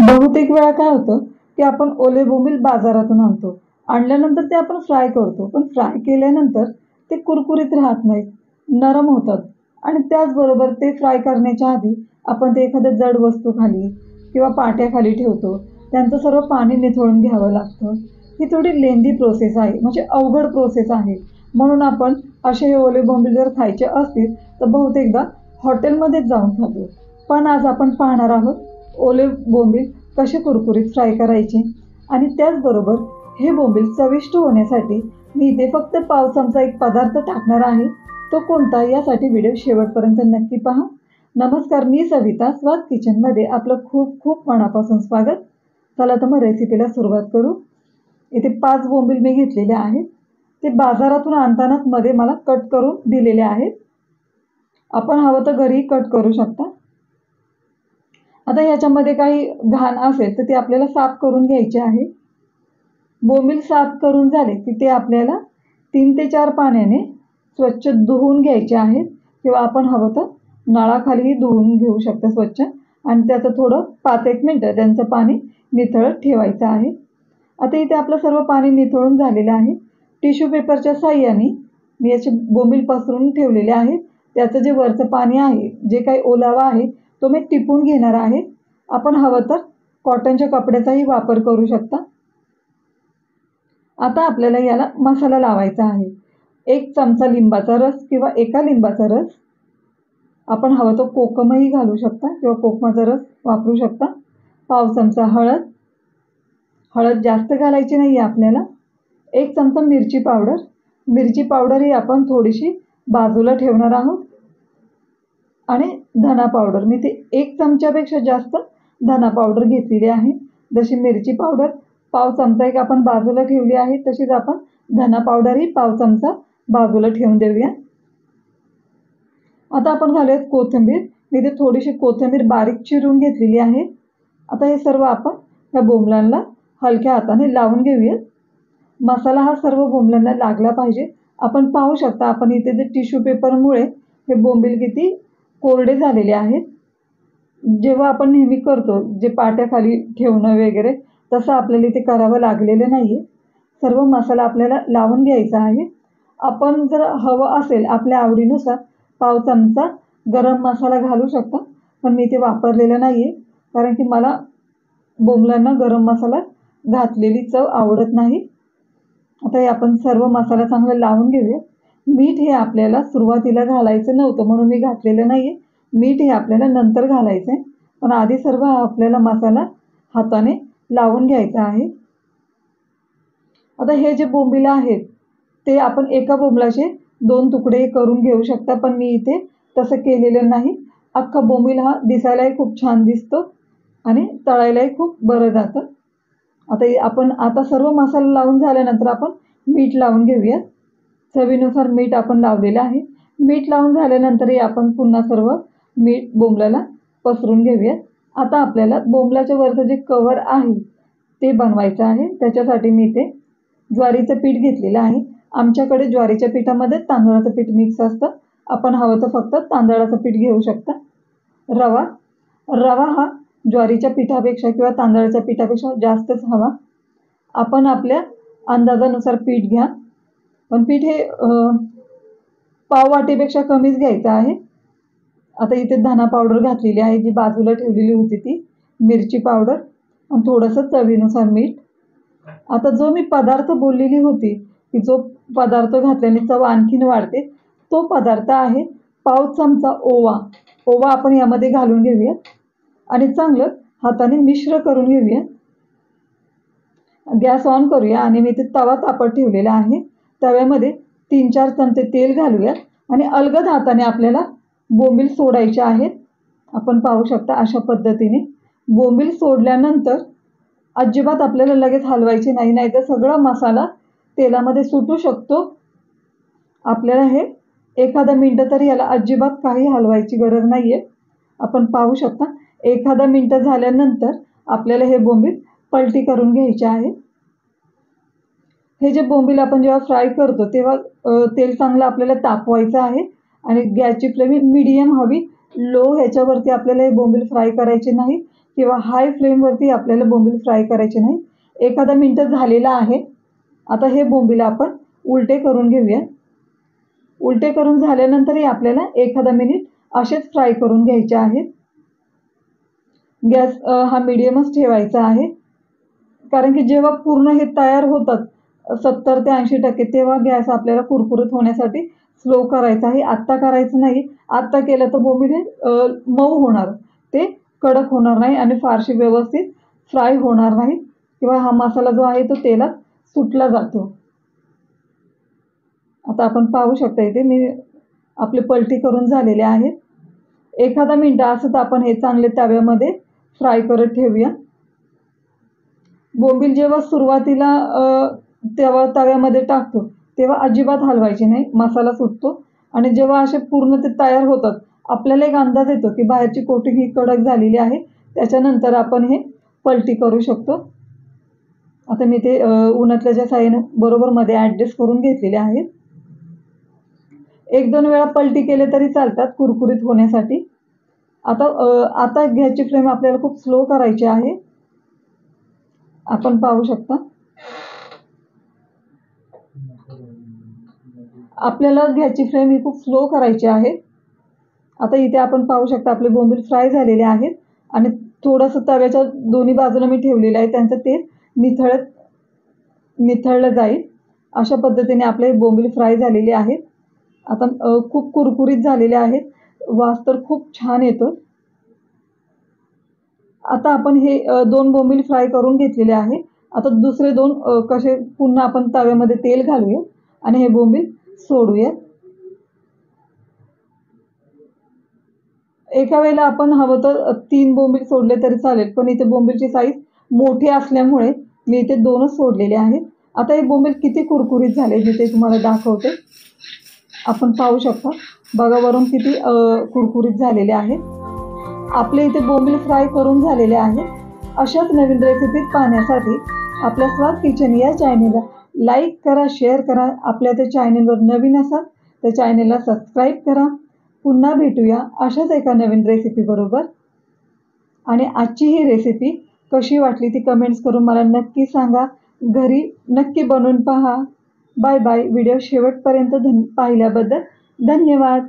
बहुतेक वेळा काय होतं की आपण ओले बोंबील बाजारातून आणतो. आणल्यानंतर ते आपण फ्राय करतो. पण फ्राय केल्यानंतर ते कुरकुरीत राहत नाहीत, नरम होतात आणि त्याचबरोबर ते फ्राय करण्याच्या आधी आपण ते एखाद्या जड वस्तूखाली किंवा पाट्याखाली ठेवतो. त्यांचं सर्व पाणी निथळून घ्यावं लागतं. ही थोडी लेंदी प्रोसेस आहे, म्हणजे अवघड प्रोसेस आहे. म्हणून आपण असे हे ओले बोंबील जर खायचे असतील तर बहुतेकदा हॉटेलमध्येच जाऊन खातो. पण आज आपण पाहणार आहोत ओले बोंबील कसे कुरकुरीत फ्राय करायचे आणि त्याचबरोबर हे बोंबील चविष्ट होण्यासाठी मी इथे फक्त पाव चमचा एक पदार्थ टाकणार आहे. तो कोणता यासाठी व्हिडिओ शेवटपर्यंत नक्की पहा. नमस्कार, मी सविता. स्वाद किचनमध्ये आपलं खूप खूप मनापासून स्वागत. चला तर मग रेसिपीला सुरुवात करू. इथे 5 बोंबील मी घेतलेले आहेत. ते बाजारातून आणतानाच मध्ये मला कट करून दिलेले आहेत. आपण हवं तर घरी कट करू शकता. आता याच्यामध्ये काही घाण असेल तर ते आपल्याला साफ करून घ्यायचे आहे. बोंबील साफ करून झाले की ते आपल्याला 3 ते 4 पाण्याने स्वच्छ धुवून घ्यायचे आहेत किंवा आपण हवं तर नळाखालीही धुवून घेऊ शकता स्वच्छ आणि त्याचं थोडं 5-1 मिनटं त्यांचं पाणी निथळत ठेवायचं आहे. आता इथे आपलं सर्व पाणी निथळून झालेलं आहे. टिश्यू पेपरच्या साहाय्याने मी याचे बोंबील पसरून ठेवलेले आहेत. त्याचं जे वरचं पाणी आहे, जे काही ओलावा आहे तो मी टिपून घेणार आहे. आपण हवं तर कॉटनच्या कपड्याचाही वापर करू शकता. आता आपल्याला याला मसाला लावायचा आहे. 1 चमचा लिंबाचा रस किंवा एका लिंबाचा रस, आपण हवं तर कोकमही घालू शकता किंवा कोकमाचा रस वापरू शकता. पाव चमचा हळद, हळद जास्त घालायची नाही आहे आपल्याला. 1 चमचा मिरची पावडर, मिरची पावडर ही आपण थोडीशी बाजूला ठेवणार आहोत. आणि धना पावडर, मी ते 1 चमच्यापेक्षा जास्त धना पावडर घेतलेली आहे. जशी मिरची पावडर पाव चमचा एक आपण बाजूला ठेवली आहे, तशीच आपण धना पावडरही पाव चमचा बाजूला ठेवून देऊया. आता आपण घालूयात कोथिंबीर. मी ते थोडीशी कोथिंबीर बारीक चिरून घेतलेली आहे. आता हे सर्व आपण ह्या बोंबलांना हलक्या हाताने लावून घेऊयात. मसाला हा सर्व बोंबलांना लागला पाहिजे. आपण पाहू शकता, आपण इथे जे टिश्यू पेपरमुळे हे बोंबील किती कोरडे झालेले आहेत. जेव्हा आपण नेहमी करतो जे पाट्याखाली ठेवणं वगैरे, तसं आपल्याला इथे करावं लागलेलं नाही आहे. सर्व मसाला आपल्याला लावून घ्यायचा आहे. आपण जर हवं असेल आपल्या आवडीनुसार पाव चमचा गरम मसाला घालू शकता, पण मी ते वापरलेलं नाही आहे कारण की मला बोंबलांना गरम मसाला घातलेली चव आवडत नाही. आता हे आपण सर्व मसाला चांगला लावून घेऊया. मीठ हे आपल्याला सुरुवातीला घालायचं नव्हतं म्हणून मी घातलेलं नाही आहे. मीठ हे आपल्याला नंतर घालायचं आहे, पण आधी सर्व आपल्याला मसाला हाताने लावून घ्यायचा आहे. आता हे जे बोंबील आहेत ते आपण एका बोंबलाचे 2 तुकडे करून घेऊ शकता, पण मी इथे तसं केलेलं नाही. अख्खा बोंबील हा दिसायलाही खूप छान दिसतो आणि तळायलाही खूप बरं जातं. आता सर्व मसाला लावून झाल्यानंतर आपण मीठ लावून घेऊया. चवीनुसार मीठ आपण लावलेलं आहे. मीठ लावून झाल्यानंतरही आपण पुन्हा सर्व मीठ बोंबलाला पसरून घेऊया. आता आपल्याला बोंबलाच्या वरचं जे कवर आहे ते बनवायचं आहे. त्याच्यासाठी मी इथे ज्वारीचं पीठ घेतलेलं आहे. आमच्याकडे ज्वारीच्या पिठामध्ये तांदळाचं पीठ मिक्स असतं. आपण हवं तर फक्त तांदळाचं पीठ घेऊ शकता. रवा हा ज्वारीच्या पिठापेक्षा किंवा तांदळाच्या पिठापेक्षा जास्तच हवा. आपण आपल्या अंदाजानुसार पीठ घ्या, पण पीठ हे पाव वाटीपेक्षा कमीच घ्यायचं आहे. आता इथे धना पावडर घातलेली आहे, जी बाजूला ठेवलेली होती ती, मिरची पावडर आणि थोडंसं चवीनुसार मीठ. आता जो मी पदार्थ बोललेली होती की जो पदार्थ घातल्याने चव आणखीन वाढते, तो पदार्थ आहे पाव चमचा ओवा. ओवा आपण यामध्ये घालून घेऊया आणि चांगलं हाताने मिश्र करून घेऊया. गॅस ऑन करूया आणि मी इथे तवा तापत ठेवलेला आहे. तव्यामध्ये 3-4 चमचे तेल घालूया आणि अलगद हाताने आपल्याला बोंबील सोडायचे आहेत. आपण पाहू शकता अशा पद्धतीने. बोंबील सोडल्यानंतर अजिबात आपल्याला लगेच हलवायचे नाही, नाहीतर सगळा मसाला तेलामध्ये सुटू शकतो. आपल्याला हे एखादा मिनटं तरी याला अजिबात काही हलवायची गरज नाही आहे. आपण पाहू शकता 1 मिनटं झाल्यानंतर आपल्याला हे बोंबील पलटी करून घ्यायचे आहे. हे जे बोंबील आपण जेव्हा फ्राय करतो तेव्हा तेल चांगलं आपल्याला तापवायचं आहे आणि गॅसची फ्लेम मीडियम हवी. लो ह्याच्यावरती आपल्याला हे बोंबील फ्राय करायचे नाही. किंवा हाय फ्लेमवरती आपल्याला बोंबील फ्राय करायचे नाही. एखादा मिनटं झालेला आहे. आता हे बोंबील आपण उलटे करून घेऊया. उलटे करून झाल्यानंतरही आपल्याला एखादा मिनिट असेच फ्राय करून घ्यायचे आहेत. गॅस हा मीडियमच ठेवायचा आहे, कारण की जेव्हा पूर्ण हे तयार होतात 70 ते 80% तेव्हा गॅस आपल्याला कुरकुरीत होण्यासाठी स्लो करायचा आहे. आत्ता करायचं नाही. आत्ता केलं तर बोंबील हे मऊ होणार, ते कडक होणार नाही आणि फारशी व्यवस्थित फ्राय होणार नाही किंवा हा मसाला जो आहे तो तेलात सुटला जातो. आता आपण पाहू शकता इथे मी आपले पलटी करून झालेले आहेत. एखादा मिनिट असंच आपण हे चांगले तव्यामध्ये फ्राय करत ठेवूया. बोंबील जेव्हा सुरुवातीला तेव्हा तव्यामध्ये टाकतो तेव्हा अजिबात हलवायचे नाही, मसाला सुटतो. आणि जेव्हा असे पूर्ण ते तयार होतात आपल्याला एक अंदाज येतो की बाहेरची कोटिंग ही कडक झालेली आहे. त्याच्यानंतर आपण हे पलटी करू शकतो. आता मी ते उन्हातल्याच्या साहाय्याने बरोबर मध्ये ॲडजस्ट करून घेतलेले आहेत. 1-2 वेळा पलटी केले तरी चालतात कुरकुरीत होण्यासाठी. आता गॅसची फ्लेम आपल्याला खूप स्लो करायची आहे. आपण पाहू शकता आपल्याला गॅसची फ्लेम ही खूप स्लो करायची आहे. आता इथे आपण पाहू शकता आपले बोंबील फ्राय झालेले आहेत आणि थोडंसं तव्याच्या दोन्ही बाजूला मी ठेवलेलं आहे, त्यांचं तेल निथळलं जाईल. अशा पद्धतीने आपले बोंबील फ्राय झालेले आहेत. आता खूप कुरकुरीत झालेले आहेत. वास तर खूप छान येतो. आता आपण हे 2 बोंबील फ्राय करून घेतलेले आहे. आता दुसरे 2 कसे पुन्हा आपण तव्यामध्ये तेल घालूया आणि हे बोंबील सोडूया. एका वेळेला आपण हवं तर 3 बोंबील सोडले तरी चालेल, पण इथे बोंबीलची साईज मोठी असल्यामुळे मी इथे 2च सोडलेले आहेत. आता हे बोंबील किती कुरकुरीत झाले मी ते तुम्हाला दाखवते. आपण पाहू शकता, बघा वरून किती कुरकुरीत झालेले आहेत. आपले इथे बोंबील फ्राय करून झालेले आहेत. अशाच नवीन रेसिपीज पाहण्यासाठी आपल्या स्वाद किचन या चॅनेलला लाईक करा, शेअर करा. आपल्या त्या चॅनेलवर नवीन असाल तर चॅनेलला सबस्क्राईब करा. पुन्हा भेटूया अशाच एका नवीन रेसिपीबरोबर. आणि आजची ही रेसिपी कशी वाटली ती कमेंट्स करून मला नक्की सांगा. घरी नक्की बनवून पहा. Bye bye. व्हिडिओ शेवटपर्यंत पाहिल्याबद्दल धन्यवाद.